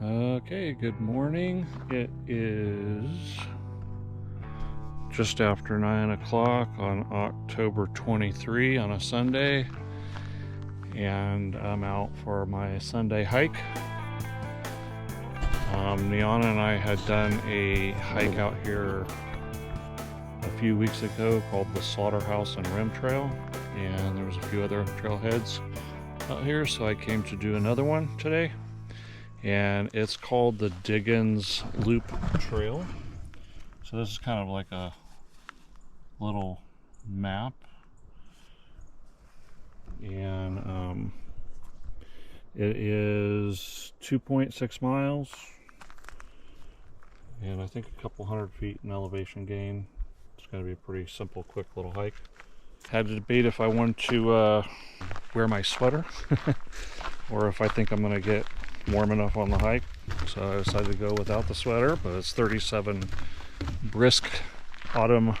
Okay, good morning. It is just after 9 o'clock on October 23 on a Sunday, and I'm out for my Sunday hike. Neon and I had done a hike out here a few weeks ago called the Slaughterhouse and Rim Trail, and there was a few other trailheads out here, so I came to do another one today. And it's called the Diggins Loop Trail. So this is kind of like a little map, and it is 2.6 miles, and I think a couple hundred feet in elevation gain. It's going to be a pretty simple, quick little hike. Had to debate if I wanted to wear my sweater or if I think I'm going to get warm enough on the hike, so I decided to go without the sweater. But it's 37 brisk autumn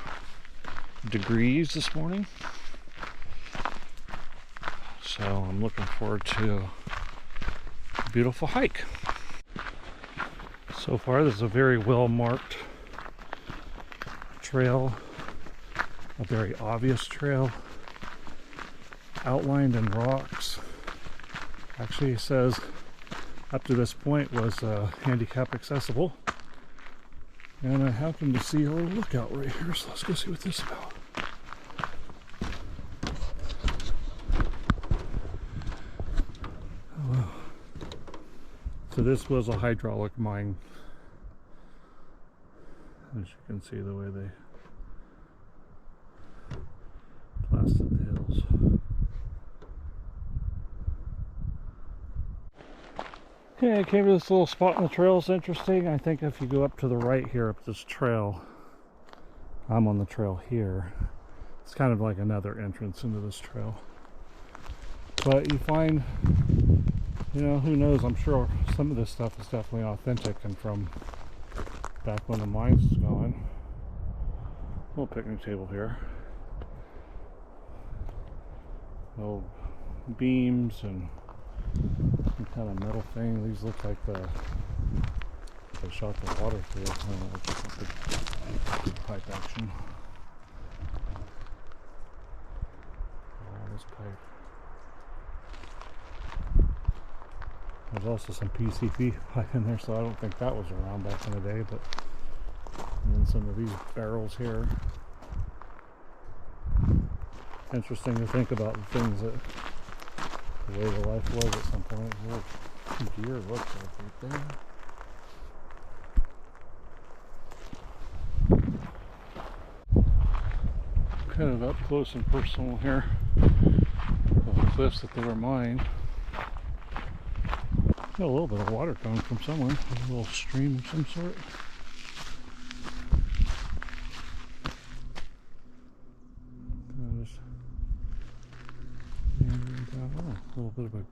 degrees this morning, so I'm looking forward to a beautiful hike. So far this is a very well marked trail, a very obvious trail outlined in rocks. Actually, it says up to this point was handicap accessible, and I happen to see a little lookout right here, so let's go see what this is about. Oh, wow. So this was a hydraulic mine, as you can see the way they blasted the hills. Okay, I came to this little spot in the trail. It's interesting. I think if you go up to the right here up this trail, I'm on the trail here. It's kind of like another entrance into this trail. But you find, you know, who knows, I'm sure some of this stuff is definitely authentic and from back when the mines was going. Little picnic table here. Old beams and some kind of metal thing. These look like they shot the water through. I don't know, just a big pipe action. All this pipe. There's also some PCV pipe in there, so I don't think that was around back in the day. But and then some of these barrels here. Interesting to think about the things that the way the life was at some point. Little deer looks like right there. Kind of up close and personal here of the cliffs that they were mined. Got a little bit of water coming from somewhere, a little stream of some sort. A little bit of a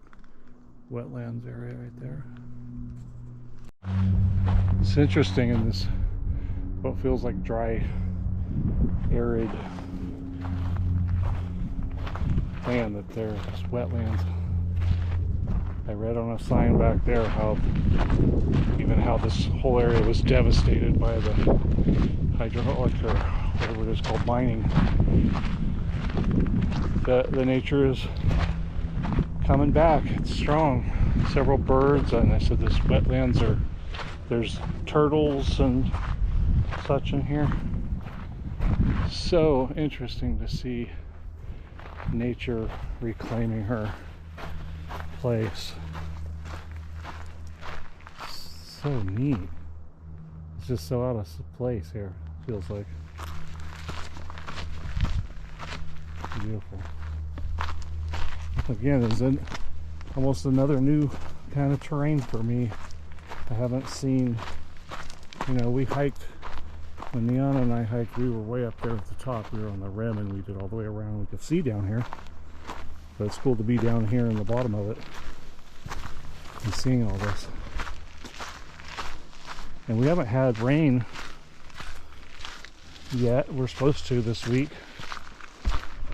wetlands area right there. It's interesting in this, what feels like dry, arid land, that there's wetlands. I read on a sign back there how this whole area was devastated by the hydraulic, or whatever it is called, mining. The nature is coming back. It's strong. Several birds, and I said this wetlands there's turtles and such in here. So interesting to see nature reclaiming her place. So neat. It's just so out of place here, feels like. Beautiful. Again, it's almost another new kind of terrain for me. I haven't seen, you know, we hiked, when Neon and I hiked, we were way up there at the top. We were on the rim and we did all the way around. We could see down here, but it's cool to be down here in the bottom of it and seeing all this. And we haven't had rain yet. We're supposed to this week.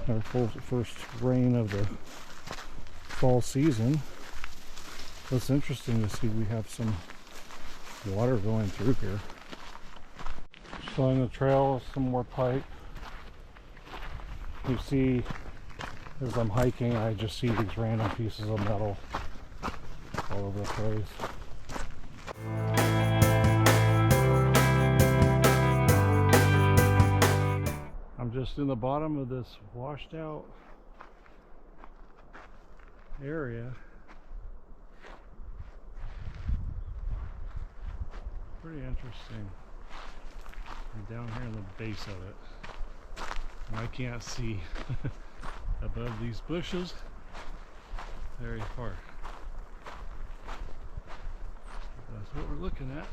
Our first rain of the fall season. So it's interesting to see we have some water going through here. Showing the trail, some more pipe. You see, as I'm hiking, I just see these random pieces of metal all over the place. I'm just in the bottom of this washed out area. Pretty interesting. I'm down here in the base of it. And I can't see above these bushes very far. That's what we're looking at.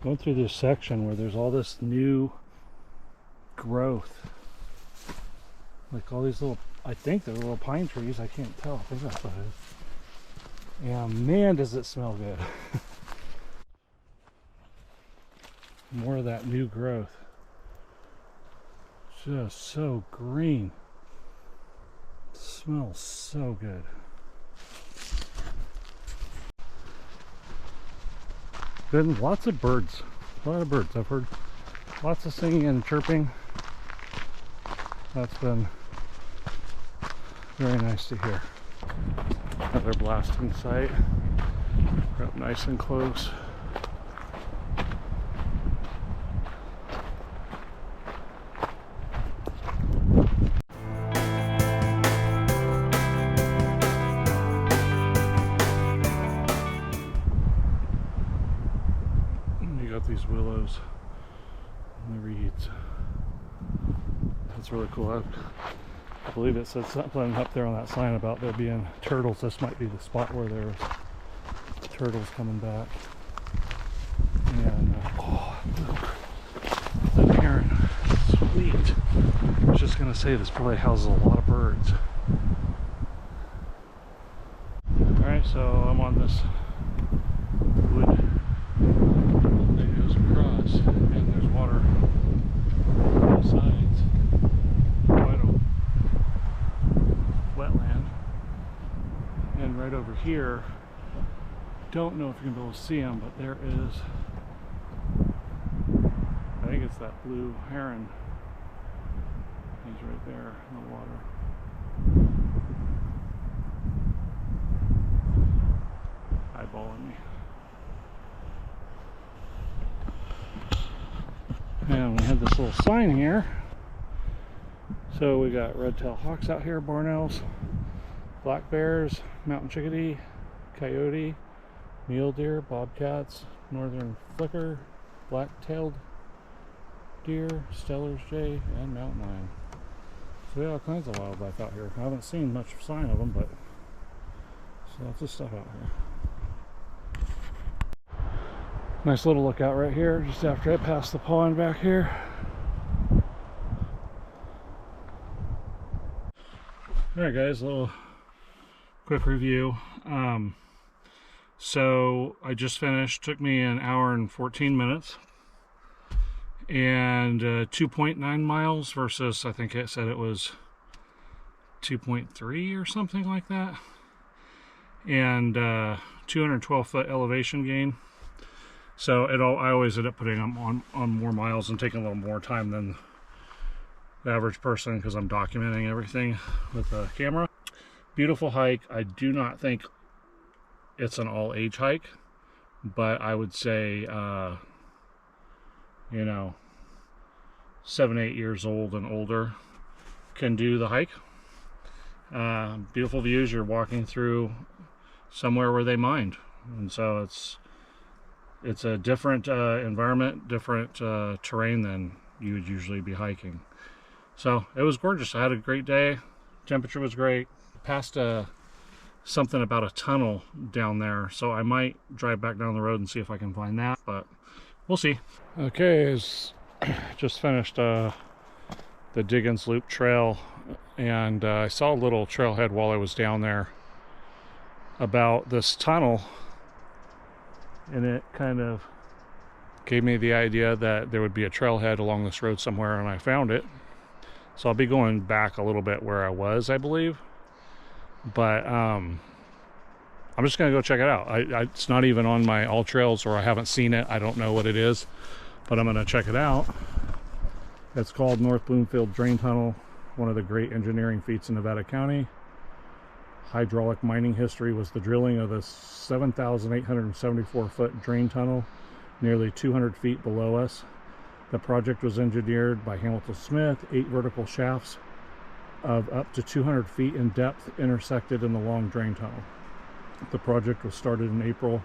Going through this section where there's all this new growth, like all these little, I think they're little pine trees, I can't tell, I think that's what it is. And man, does it smell good. More of that new growth, just so green. It smells so good. Been lots of birds, a lot of birds. I've heard lots of singing and chirping. That's been very nice to hear. Another blasting site. We're up nice and close. These willows and the reeds. That's really cool. I believe it said something up there on that sign about there being turtles. This might be the spot where there's turtles coming back. And oh, look, the heron. Sweet. I was just gonna say this probably houses a lot of birds. Alright, so I'm on this wood across, and there's water on both sides. Quite a wetland. And right over here, don't know if you're gonna be able to see him, but there is, I think it's that blue heron. He's right there in the water. Eyeballing me. And we had this little sign here. So we got red-tailed hawks out here, barn owls, black bears, mountain chickadee, coyote, mule deer, bobcats, northern flicker, black-tailed deer, Steller's jay, and mountain lion. So we have all kinds of wildlife out here. I haven't seen much sign of them, but there's lots of stuff out here. Nice little lookout right here, just after I pass the pond back here. Alright guys, a little quick review. So I just finished, took me an hour and 14 minutes. And 2.9 miles versus, I think it said it was 2.3 or something like that. And 212 foot elevation gain. So I always end up putting them on more miles and taking a little more time than the average person because I'm documenting everything with the camera. Beautiful hike. I do not think it's an all-age hike, but I would say, you know, 7, 8 years old and older can do the hike. Beautiful views. You're walking through somewhere where they mined, and so it's a different environment, different terrain than you would usually be hiking. So it was gorgeous. I had a great day. Temperature was great. Passed something about a tunnel down there, so I might drive back down the road and see if I can find that. But we'll see. Okay, just finished the Diggins Loop Trail, and I saw a little trailhead while I was down there about this tunnel, and it kind of gave me the idea that there would be a trailhead along this road somewhere, and I found it. So I'll be going back a little bit where I was, I believe, but I'm just gonna go check it out. It's not even on my all trails, or I haven't seen it. I don't know what it is, but I'm gonna check it out. It's called North Bloomfield Drain Tunnel, one of the great engineering feats in Nevada County. Hydraulic mining history was the drilling of the 7,874 foot drain tunnel nearly 200 feet below us. The project was engineered by Hamilton Smith. 8 vertical shafts of up to 200 feet in depth intersected in the long drain tunnel. The project was started in April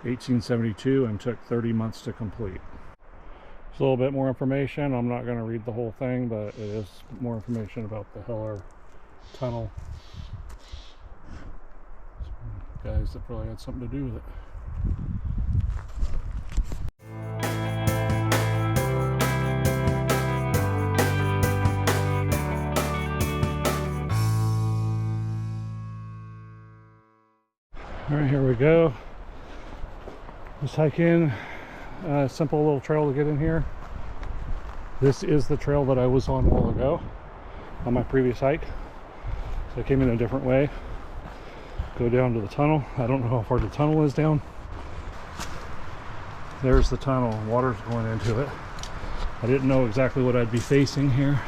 1872 and took 30 months to complete. There's a little bit more information. I'm not going to read the whole thing, but it is more information about the Heller Tunnel. Some guys that probably had something to do with it. All right, here we go. Just hike in. Simple little trail to get in here. This is the trail that I was on a while ago on my previous hike. So I came in a different way. Go down to the tunnel. I don't know how far the tunnel is down. There's the tunnel. Water's going into it. I didn't know exactly what I'd be facing here.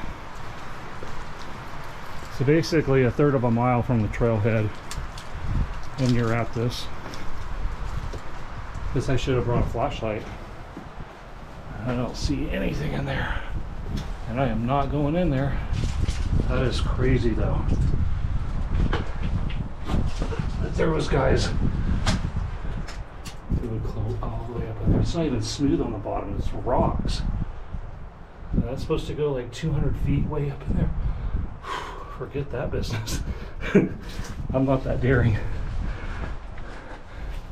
So basically a third of a mile from the trailhead, and you're at this. Guess I should have brought a flashlight. I don't see anything in there, and I am not going in there. That is crazy though, that there was guys who would close all the way up in there. It's not even smooth on the bottom, it's rocks. And that's supposed to go like 200 feet way up in there. Forget that business. I'm not that daring.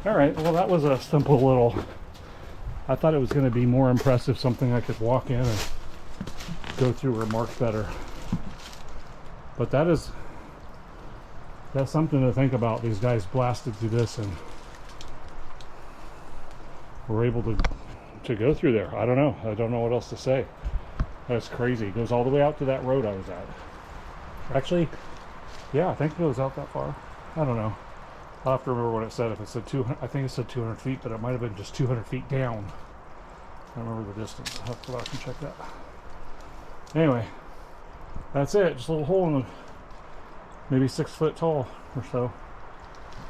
All right, well, that was a simple little, I thought it was going to be more impressive, something I could walk in and go through or mark better. But that's something to think about. These guys blasted through this and were able to go through there. I don't know what else to say. That's crazy. It goes all the way out to that road I was at. Actually, yeah, I think it goes out that far. I don't know. I'll have to remember what it said. If it said 200, I think it said 200 feet, but it might have been just 200 feet down. I don't remember the distance. I'll have to go back and check that. Anyway, that's it. Just a little hole in the, maybe 6 foot tall or so.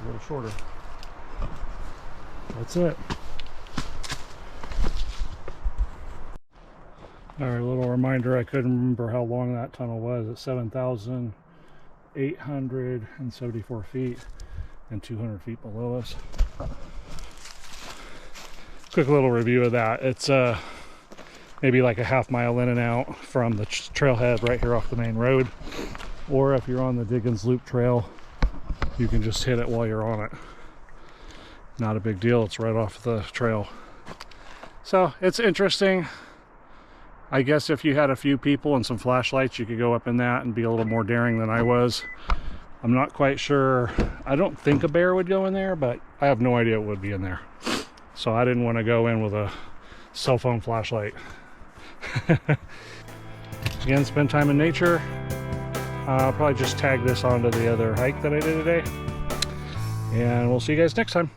A little shorter. That's it. All right, a little reminder. I couldn't remember how long that tunnel was. It's 7,874 feet. And 200 feet below us. Quick little review of that. It's maybe like a half mile in and out from the trailhead right here off the main road, or if you're on the Diggins Loop Trail, you can just hit it while you're on it. Not a big deal. It's right off the trail. So it's interesting. I guess if you had a few people and some flashlights, you could go up in that and be a little more daring than I was. I'm not quite sure. I don't think a bear would go in there, but I have no idea what would be in there. So I didn't want to go in with a cell phone flashlight. Again, spend time in nature. I'll probably just tag this onto the other hike that I did today. And we'll see you guys next time.